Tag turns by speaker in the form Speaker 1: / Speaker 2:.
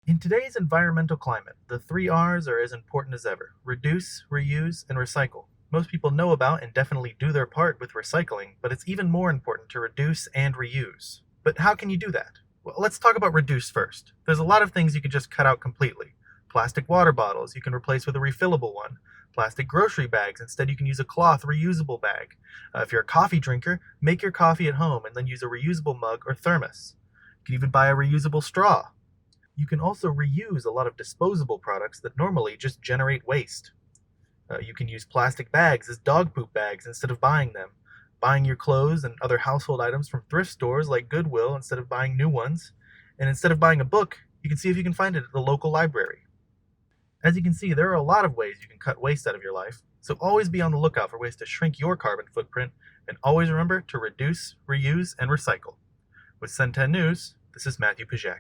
Speaker 1: In today's environmental climate, the three R's are as important as ever: reduce, reuse, and recycle. Most people know about and definitely do their part with recycling, but it's even more important to reduce and reuse. But how can you do that? Well, let's talk about reduce first. There's a lot of things you can just cut out completely. Plastic water bottles you can replace with a refillable one. Plastic grocery bags, instead you can use a cloth reusable bag. If you're a coffee drinker, make your coffee at home and then use a reusable mug or thermos. You can even buy a reusable straw. You can also reuse a lot of disposable products that normally just generate waste. You can use plastic bags as dog poop bags instead of buying them. Buying your clothes and other household items from thrift stores like Goodwill instead of buying new ones. And instead of buying a book, you can see if you can find it at the local library. As you can see, there are a lot of ways you can cut waste out of your life, so always be on the lookout for ways to shrink your carbon footprint, and always remember to reduce, reuse, and recycle. With Sen 10 News, this is Matthew Pszyk.